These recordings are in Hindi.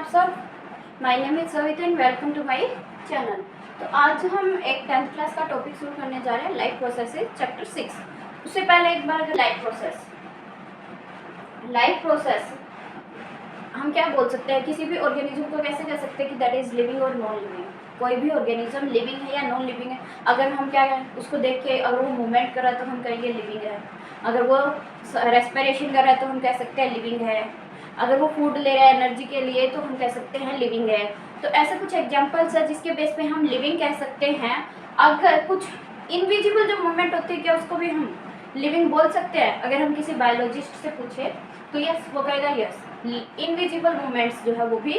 सब। My name is Savita and welcome to my channel. तो आज हम एक 10th क्लास का टॉपिक शुरू करने जा रहे हैं, लाइफ प्रोसेसेस चैप्टर 6। उससे पहले एक बार लाइफ प्रोसेस हम क्या बोल सकते हैं, किसी भी ऑर्गेनिज्म को कैसे कह सकते हैं कि दैट इज लिविंग और नॉन लिविंग। कोई भी ऑर्गेनिज्म लिविंग है या नॉन लिविंग है, अगर हम क्या है उसको देख के अगर वो मूवमेंट कर रहा है तो हम कहेंगे लिविंग है। अगर वो रेस्पिरेशन कर रहा है तो हम कह सकते हैं लिविंग है। अगर वो फूड ले रहा है एनर्जी के लिए तो हम कह सकते हैं लिविंग है। तो ऐसे कुछ एग्जांपल्स है जिसके बेस पे हम लिविंग कह सकते हैं। अगर कुछ इनविजिबल जो मूवमेंट होती है क्या उसको भी हम लिविंग बोल सकते हैं। अगर हम किसी बायोलॉजिस्ट से पूछे तो यस वो कहेगा यस, इनविजिबल मूवमेंट्स जो है वो भी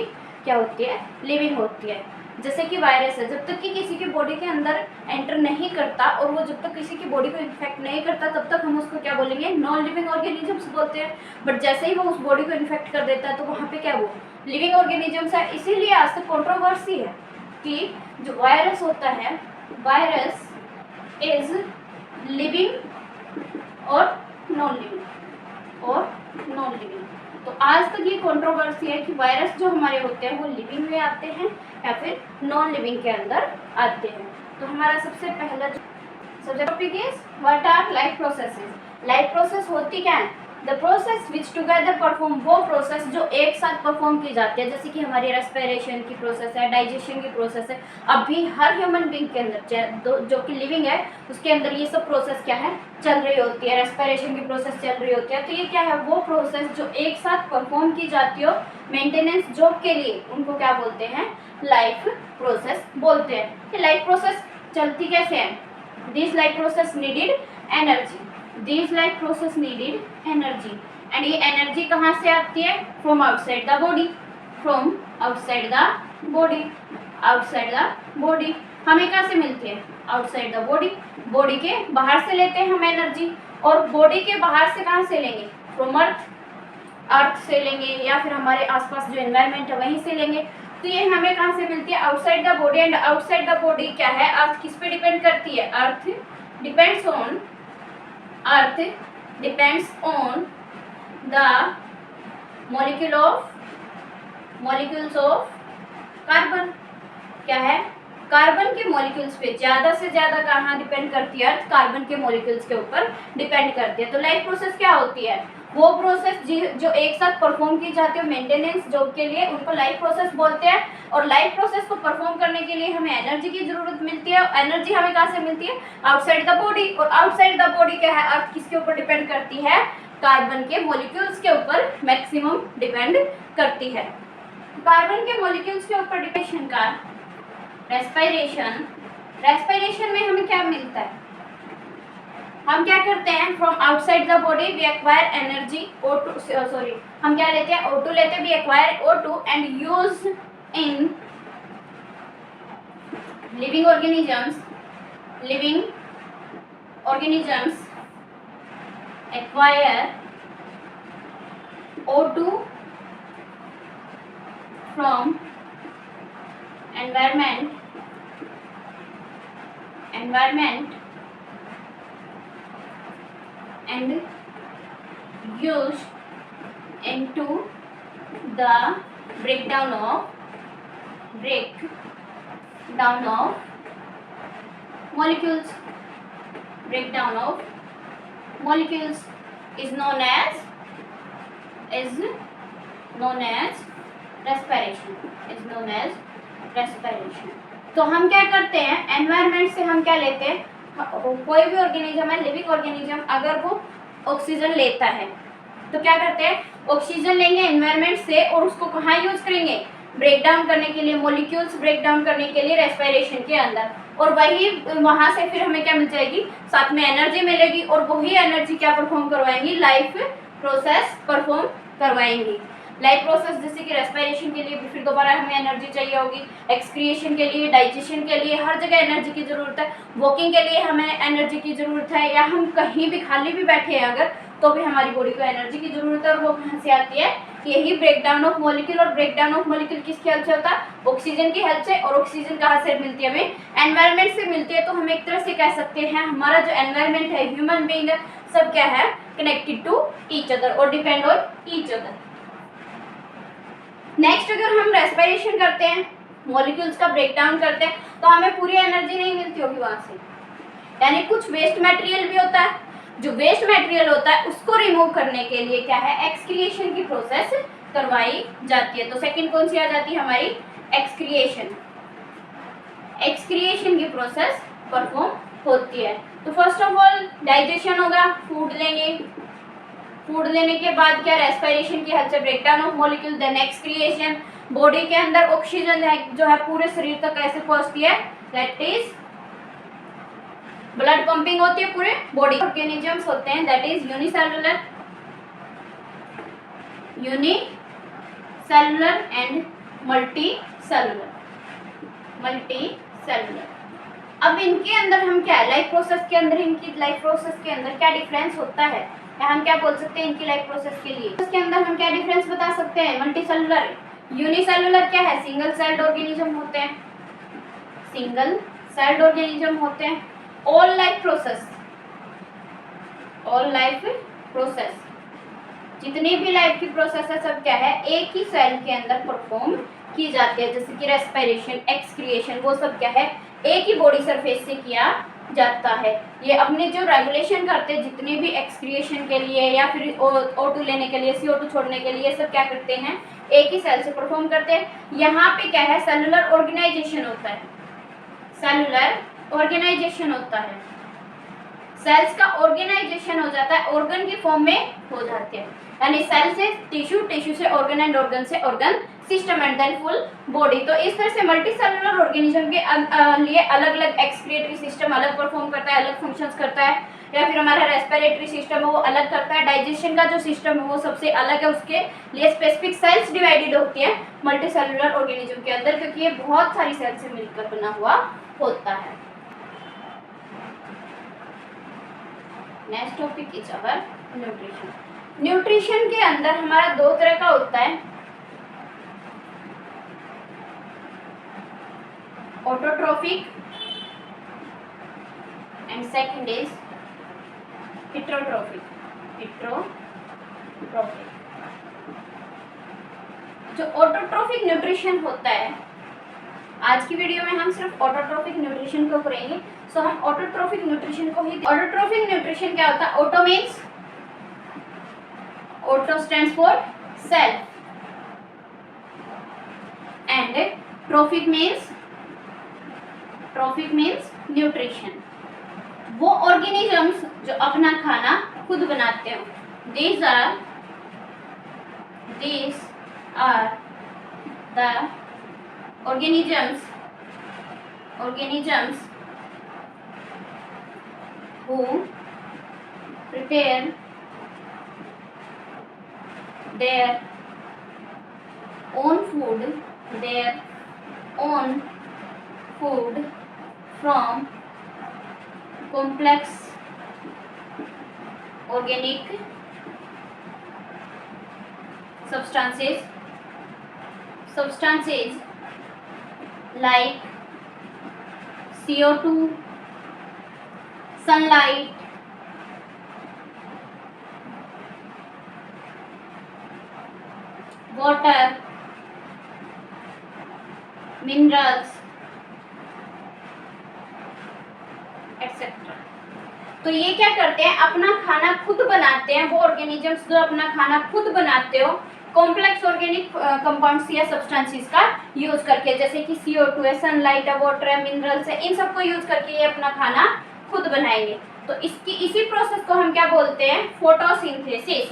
क्या होती है, लिविंग होती है। जैसे कि वायरस है, जब तक कि किसी की बॉडी के अंदर एंटर नहीं करता और वो जब तक किसी की बॉडी को इन्फेक्ट नहीं करता तब तक हम उसको क्या बोलेंगे, नॉन लिविंग ऑर्गेनिजम्स बोलते हैं। बट जैसे ही वो उस बॉडी को इन्फेक्ट कर देता है तो वहाँ पे क्या वो लिविंग ऑर्गेनिजम्स है। इसीलिए आज तक कॉन्ट्रोवर्सी है कि जो वायरस होता है, वायरस इज लिविंग और नॉन लिविंग। तो आज तक ये कंट्रोवर्सी है कि वायरस जो हमारे होते हैं वो लिविंग में आते हैं या फिर नॉन लिविंग के अंदर आते हैं। तो हमारा सबसे पहला जो topic is what our life processes. Life process होती क्या है, the process which together perform, वो प्रोसेस जो एक साथ परफॉर्म की जाती है। जैसे कि हमारी रेस्पिरेशन की प्रोसेस है, डाइजेशन की प्रोसेस है। अभी हर ह्यूमन बींग के अंदर जो कि लिविंग है उसके अंदर ये सब प्रोसेस क्या है, चल रही होती है। रेस्पिरेशन की प्रोसेस चल रही होती है। तो ये क्या है, वो प्रोसेस जो एक साथ परफॉर्म की जाती हो मेंटेनेंस जॉब के लिए, उनको क्या बोलते हैं, लाइफ प्रोसेस बोलते हैं। ये लाइफ प्रोसेस चलती कैसे है, this life process needed energy, this life process needed energy. And ये एनर्जी कहाँ से आती है, from outside the body, from outside the body, outside the body. हमें कहाँ से मिलती है, आउटसाइड द बॉडी। बॉडी के बाहर से लेते हैं हम एनर्जी, और बॉडी के बाहर से कहाँ से लेंगे, फ्रॉम अर्थ से लेंगे, या फिर हमारे आसपास जो एनवायरनमेंट है वहीं से लेंगे। तो ये हमें कहाँ से मिलती है, outside the body. And outside the body क्या है, अर्थ किस पे डिपेंड करती है, अर्थ depends on the molecules of carbon. क्या है, कार्बन के मॉलिक्यूल्स पे ज़्यादा से ज़्यादा कहाँ डिपेंड करती है, अर्थ कार्बन के मॉलिक्यूल्स के ऊपर डिपेंड करती है। तो लाइफ प्रोसेस क्या होती है, वो प्रोसेस जो एक साथ परफॉर्म की जाती है मेंटेनेंस जॉब के लिए, उनको लाइफ प्रोसेस बोलते हैं। और लाइफ प्रोसेस को परफॉर्म करने के लिए हमें एनर्जी की जरूरत मिलती है। एनर्जी हमें कहाँ से मिलती है, आउटसाइड द बॉडी। और आउटसाइड द बॉडी क्या है, अर्थ किसके ऊपर डिपेंड करती है, कार्बन के मॉलिक्यूल्स के ऊपर मैक्सिमम डिपेंड करती है। कार्बन के मॉलिक्यूल्स के ऊपर डिपेंडेशन का रेस्पिरेशन में हमें क्या मिलता है, हम क्या करते हैं, from outside the body we acquire energy O2, हम क्या लेते हैं, O2 लेते हैं, we acquire O2 and use in living organisms acquire O2 from environment and used into the breakdown of molecules. Breakdown of molecules is known as respiration. तो हम क्या करते हैं, एनवायरनमेंट से हम क्या लेते हैं, कोई भी ऑर्गेनिज्म है, लिविंग ऑर्गेनिज्म, अगर वो ऑक्सीजन लेता है तो क्या करते हैं, ऑक्सीजन लेंगे एनवायरनमेंट से और उसको कहाँ यूज करेंगे, ब्रेक डाउन करने के लिए, मॉलिक्यूल्स ब्रेक डाउन करने के लिए रेस्पिरेशन के अंदर। और वही वहाँ से फिर हमें क्या मिल जाएगी, साथ में एनर्जी मिलेगी, और वही एनर्जी क्या परफॉर्म करवाएंगी, लाइफ प्रोसेस परफॉर्म करवाएंगी। लाइफ प्रोसेस जैसे कि रेस्पिरेशन के लिए फिर दोबारा हमें एनर्जी चाहिए होगी, एक्सक्रिएशन के लिए, डाइजेशन के लिए, हर जगह एनर्जी की ज़रूरत है। वॉकिंग के लिए हमें एनर्जी की ज़रूरत है, या हम कहीं भी खाली भी बैठे हैं अगर तो भी हमारी बॉडी को एनर्जी की ज़रूरत है। और वो कहाँ से आती है, यही ब्रेकडाउन ऑफ मॉलिक्यूल। और ब्रेकडाउन ऑफ मॉलिक्यूल किसकी हेल्प से होता है, ऑक्सीजन की हेल्प से। और ऑक्सीजन कहाँ से मिलती है, हमें एनवायरनमेंट से मिलती है। तो हम एक तरह से कह सकते हैं हमारा जो एनवायरनमेंट है, ह्यूमन बीइंग है, सब क्या है, कनेक्टेड टू ईच अदर और depend on each other. Next अगर हम रेस्पिरेशन करते हैं, मॉलिक्यूल्स का ब्रेकडाउन करते हैं, तो हमें पूरी एनर्जी नहीं मिलती होगी वहां से, यानी कुछ वेस्ट मटेरियल भी होता है। जो वेस्ट मटेरियल होता है उसको रिमूव करने के लिए क्या है, एक्सक्रिएशन की प्रोसेस करवाई जाती है। तो सेकंड कौन सी आ जाती है हमारी, एक्सक्रिएशन। एक्सक्रिएशन की प्रोसेस परफॉर्म होती है। तो फर्स्ट ऑफ ऑल डाइजेशन होगा, फूड लेंगे, फूड लेने के बाद क्या, रेस्पिरेशन की हेल्प से breakdown of molecule, then excretion. Body के अंदर ऑक्सीजन है जो है पूरे शरीर तक कैसे पहुंचती है, दैट इज ब्लड पंपिंग होती है पूरे बॉडी। ऑर्गेनिजम्स होते हैं that is unicellular, unicellular and multi cellular, multi cellular. अब इनके अंदर हम क्या, लाइफ प्रोसेस के अंदर, इनकी लाइफ प्रोसेस के अंदर क्या डिफरेंस होता है, या हम क्या बोल सकते हैं इनकी लाइफ प्रोसेस के लिए, इसके अंदर हम क्या डिफरेंस बता सकते हैं। मल्टी सेलुलर, यूनिसेलुलर क्या है, सिंगल सेल्ड ऑर्गेनिज्म होते हैं, सिंगल सेल्ड ऑर्गेनिज्म होते हैं। All life process, all life process, जितनी भी लाइफ की प्रोसेस है सब क्या है, एक ही सेल के अंदर परफॉर्म की जाती है। जैसे कि रेस्पिरेशन, एक्सक्रिएशन, वो सब क्या है, एक ही बॉडी सरफेस से किया जाता है। ये अपने जो रेगुलेशन करते हैं जितने भी एक्सक्रिएशन के लिए या फिर O2 लेने के लिए, CO2 छोड़ने के लिए, सब क्या करते हैं, एक ही सेल से परफॉर्म करते हैं। यहाँ पे क्या है, सेलुलर ऑर्गेनाइजेशन होता है, सेलुलर ऑर्गेनाइजेशन होता है, सेल्स का ऑर्गेनाइजेशन हो जाता है, ऑर्गन की फॉर्म में हो जाते हैं, यानी सेल से टिश्यू, टिश्यू से ऑर्गन एंड ऑर्गन से organ system and then full body. तो इस तरह से मल्टी सेलुलर ऑर्गेनिज्म के लिए अलग अलग एक्सक्रिएटरी सिस्टम अलग परफॉर्म करता है, अलग फंक्शंस करता है, या फिर हमारा रेस्पिरेटरी सिस्टम है वो अलग करता है, डाइजेशन का जो सिस्टम है वो सबसे अलग है, उसके लिए स्पेसिफिक सेल्स डिवाइडेड होती है मल्टी सेलुलर ऑर्गेनिज्म के अंदर, क्योंकि ये बहुत सारी सेल से मिलकर बना हुआ होता है। Next topic is our nutrition. Nutrition के अंदर हमारा दो तरह का होता है, autotrophic and second is heterotrophic. Heterotrophic जो ऑटोट्रोफिक न्यूट्रिशन होता है, आज की वीडियो में हम सिर्फ ऑटोट्रोफिक न्यूट्रिशन को करेंगे। सो हम ऑटोट्रोफिक न्यूट्रिशन को ही, ऑटोट्रोफिक न्यूट्रिशन क्या होता है, auto means, auto stands for self, and trophic means, trophic means nutrition. वो ऑर्गेनिजम्स जो अपना खाना खुद बनाते हो, these are the organisms who prepare their own food from complex organic substances like CO2, sunlight, water, minerals, etcetera. तो ये क्या करते हैं, अपना खाना खुद बनाते हैं। वो ऑर्गेनिजम्स जो अपना खाना खुद बनाते हो कॉम्प्लेक्स ऑर्गेनिक कंपाउंड्स या सब्सटेंसेस का यूज करके, जैसे कि CO2 है, सनलाइट है, वाटर है, मिनरल्स है, इन सबको यूज करके ये अपना खाना खुद बनाएंगे। तो इसी प्रोसेस को हम क्या बोलते हैं, फोटोसिंथेसिस।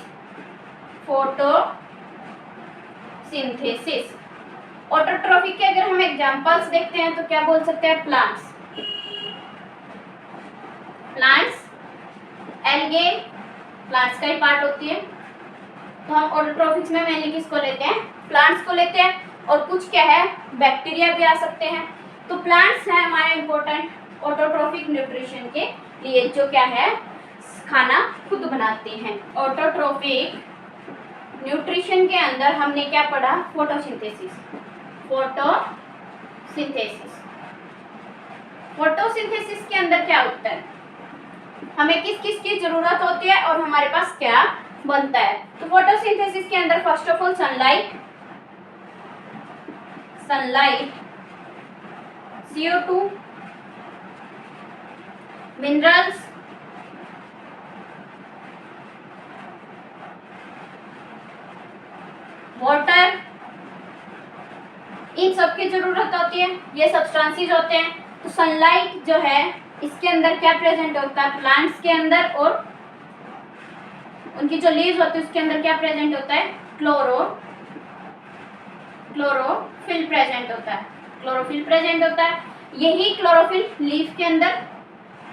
फोटोसिंथेसिस। ऑटोट्रोफिक के अगर हम एग्जांपल्स देखते हैं तो क्या बोल सकते हैं, प्लांट्स, एल्गे प्लांट्स का ही पार्ट होती है। तो हम ऑटोट्रोफिक्स में मेनली किसको लेते हैं, प्लांट्स को लेते हैं, और कुछ क्या है, बैक्टीरिया भी आ सकते हैं। तो प्लांट्स हैं हमारे इम्पोर्टेंट ऑटोट्रोफिक न्यूट्रिशन के लिए, जो क्या है, खाना खुद बनाते हैं। ऑटोट्रोफिक न्यूट्रिशन के अंदर हमने क्या पढ़ा, फोटोसिंथेसिस। फोटोसिंथेसिस के अंदर क्या होता है, हमें किस किस की जरूरत होती है और हमारे पास क्या बनता है। तो फोटोसिंथेसिस के अंदर first of all sunlight, sunlight, CO2, minerals, water, इन सब की जरूरत होती है, ये सब्सटेंसेस होते हैं। तो सनलाइट जो है इसके अंदर क्या प्रेजेंट होता है, प्लांट्स के अंदर, और उनकी जो लीव्स होती है उसके अंदर क्या प्रेजेंट होता है, क्लोरोफिल प्रेजेंट होता है, क्लोरोफिल प्रेजेंट होता है। यही क्लोरोफिल लीफ के अंदर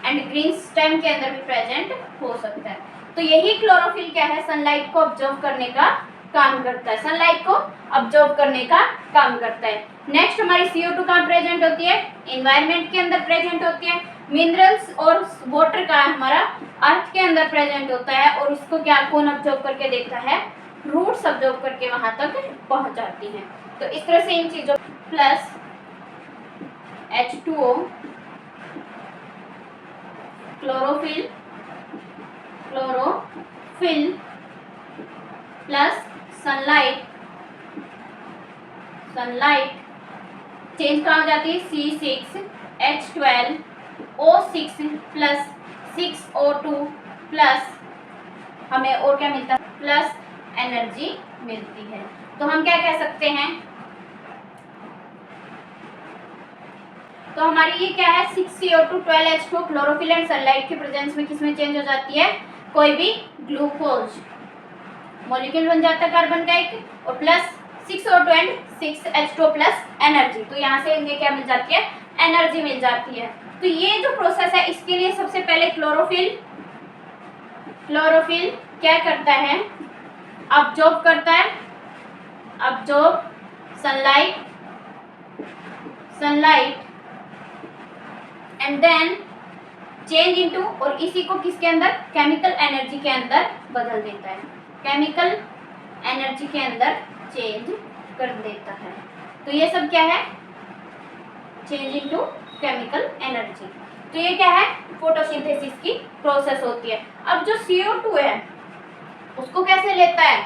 एंड ग्रीन स्टेम के अंदर भी प्रेजेंट हो सकता है। तो यही क्लोरोफिल क्या है, सनलाइट को ऑब्जर्व करने का काम करता है, सनलाइट को ऑब्जर्व करने का काम करता है। नेक्स्ट हमारी CO2 कहाँ प्रेजेंट होती है, एनवायरनमेंट के अंदर प्रेजेंट होती है। मिनरल्स और वाटर का हमारा अर्थ के अंदर प्रेजेंट होता है, और उसको क्या कौन ऑब्जर्व करके देखता है, रूट्स ऑब्जर्व करके वहां तक पहुंच जाती हैं। तो इस तरह से इन चीजों plus H2O, chlorophyll plus sunlight change कहाँ हो जाती है, C6H12O6 प्लस 6O2 प्लस हमें और क्या मिलता है, प्लस एनर्जी मिलती है। तो हम क्या कह सकते हैं, तो हमारी ये क्या है, 6CO2 12H2 chlorophyll and sunlight के प्रेजेंस में किसमें चेंज हो जाती है, कोई भी ग्लूकोज मॉलिक्यूल बन जाता है कार्बन का एक, और plus 6O2 and 6H2 plus energy. तो यहाँ से इनके क्या मिल जाती है, एनर्जी मिल जाती है। तो ये जो प्रोसेस है इसके लिए सबसे पहले क्लोरोफिल क्या करता है, ऑब्जॉर्ब करता है, absorb sunlight and then change into, और इसी को किसके अंदर, केमिकल एनर्जी के अंदर बदल देता है, केमिकल एनर्जी के अंदर चेंज कर देता है। तो ये सब क्या है, चेंज इनटू केमिकल एनर्जी। तो ये क्या है, फोटोसिंथेसिस की प्रोसेस होती है। अब जो CO2 है उसको कैसे लेता है,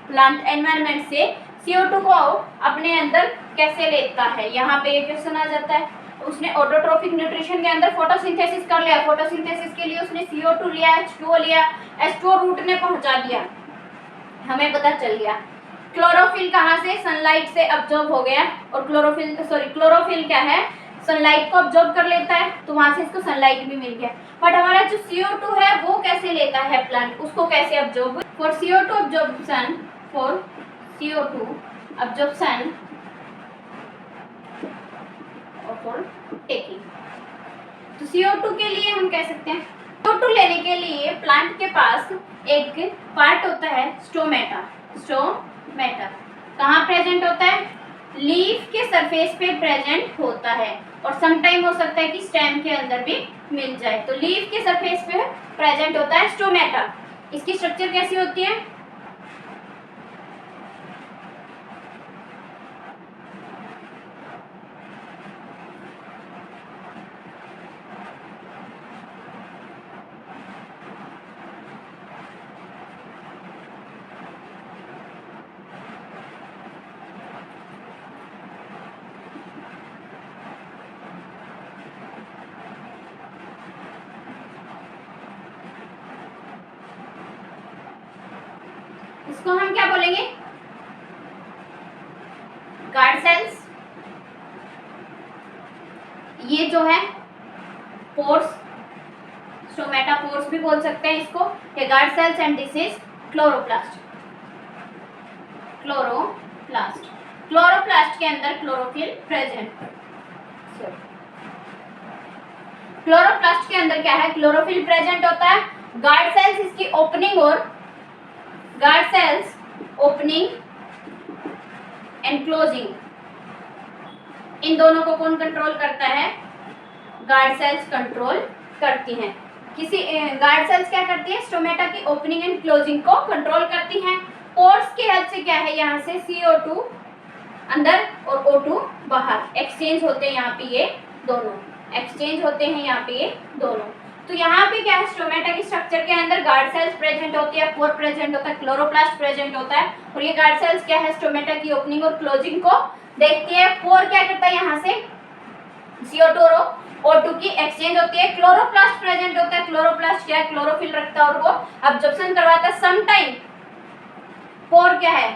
प्लांट एनवायरनमेंट से CO2 को अपने अंदर कैसे लेता है, यहाँ पे ये क्वेश्चन आ जाता है। उसने ऑटोट्रोफिक न्यूट्रिशन के अंदर फोटोसिंथेसिस कर लिया, फोटोसिंथेसिस के लिए उसने CO2 लिया, H2O लिया, H2O रूट ने पहुंचा दिया, हमें पता चल गया। क्लोरोफिल कहाँ से, सनलाइट से ऑब्जॉर्ब हो गया, और क्लोरोफिल क्या है, सनलाइट को ऑब्जॉर्ब कर लेता है, तो वहां से इसको सनलाइट भी मिल गया। बट हमारा जो CO2 है वो कैसे लेता है प्लांट, उसको कैसे ऑब्जॉर्ब, फॉर CO2 ऑब्जॉर्प्शन और फॉर टेकिंग। तो CO2 के लिए हम कह सकते हैं, CO2 लेने के लिए प्लांट के पास एक पार्ट होता है स्टोमेटा कहाँ प्रेजेंट होता है, लीफ के सरफेस पे प्रेजेंट होता है, और समटाइम हो सकता है कि स्टेम के अंदर भी मिल जाए। तो लीफ के सरफेस पे प्रेजेंट होता है स्टोमेटा। इसकी स्ट्रक्चर कैसी होती है, इसको हम क्या बोलेंगे, गार्ड सेल्स। ये जो है पोर्स, स्टोमेटा पोर्स भी बोल सकते हैं इसको, ये guard cells, and this is chloroplast के अंदर क्लोरोफिल प्रेजेंट। क्लोरोप्लास्ट के अंदर क्या है, क्लोरोफिल प्रेजेंट होता है। गार्ड सेल्स इसकी ओपनिंग एंड क्लोजिंग, इन दोनों को कौन कंट्रोल करता है, गार्ड सेल्स कंट्रोल करती हैं। गार्ड सेल्स क्या करती है, स्टोमेटा की ओपनिंग एंड क्लोजिंग को कंट्रोल करती हैं। पोर्स की हेल्प से क्या है, यहाँ से CO2 अंदर और O2 बाहर एक्सचेंज होते हैं, यहाँ पे ये दोनों एक्सचेंज होते हैं, यहाँ पे ये दोनों। तो यहाँ पे क्या है, स्टोमेटा की स्ट्रक्चर के अंदर गार्ड सेल्स प्रेजेंट होती है, पोर प्रेजेंट होता है, क्लोरोप्लास्ट प्रेजेंट होता है, और ये गार्ड सेल्स क्या है, स्टोमेटा की ओपनिंग और क्लोजिंग को देखती है पोर क्या करता है, यहाँ से CO2 और O2 की एक्सचेंज होती है, क्लोरोप्लास्ट प्रेजेंट होता है, क्लोरोप्लास्ट क्या है, क्लोरोफिल रखता है और वो अब्जॉर्प्शन करवाता है। सम टाइम पोर क्या है,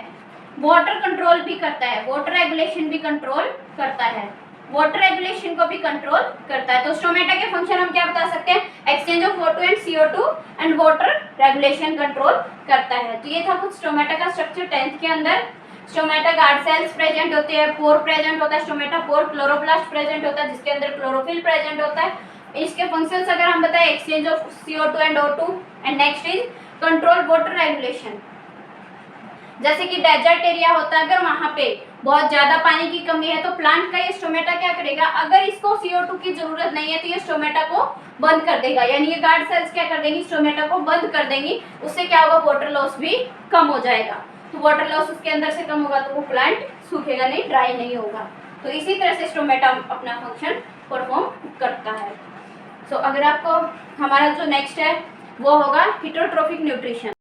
वाटर कंट्रोल भी करता है, वाटर रेगुलेशन भी कंट्रोल करता है, वाटर रेगुलेशन को भी कंट्रोल करता है। तो स्टोमेटा के फंक्शन हम क्या बता सकते हैं, exchange of O2 and CO2 and water regulation control करता है। तो ये था कुछ स्टोमेटा का स्ट्रक्चर 10th के अंदर। स्टोमेटा गार्ड सेल्स प्रेजेंट होते हैं, पोर प्रेजेंट होता है, स्टोमेटा पोर, क्लोरोप्लास्ट प्रेजेंट होता है जिसके अंदर क्लोरोफिल प्रेजेंट होता है। इसके फंक्शंस अगर हम बताएं, exchange of CO2 and O2 and next is control water regulation. जैसे कि डेजर्ट एरिया होता है, अगर वहां पे बहुत ज्यादा पानी की कमी है तो प्लांट का ये स्टोमेटा क्या करेगा, अगर इसको CO2 की जरूरत नहीं है तो ये स्टोमेटा को बंद कर देगा, यानी ये गार्ड सेल्स क्या कर देंगी, स्टोमेटा को बंद कर देंगी। उससे क्या होगा, वाटर लॉस भी कम हो जाएगा। तो वाटर लॉस उसके अंदर से कम होगा तो वो प्लांट सूखेगा नहीं, ड्राई नहीं होगा। तो इसी तरह से स्टोमेटा अपना फंक्शन परफॉर्म करता है। सो अगर आपको हमारा जो नेक्स्ट है वो होगा हेटेरोट्रोफिक न्यूट्रिशन।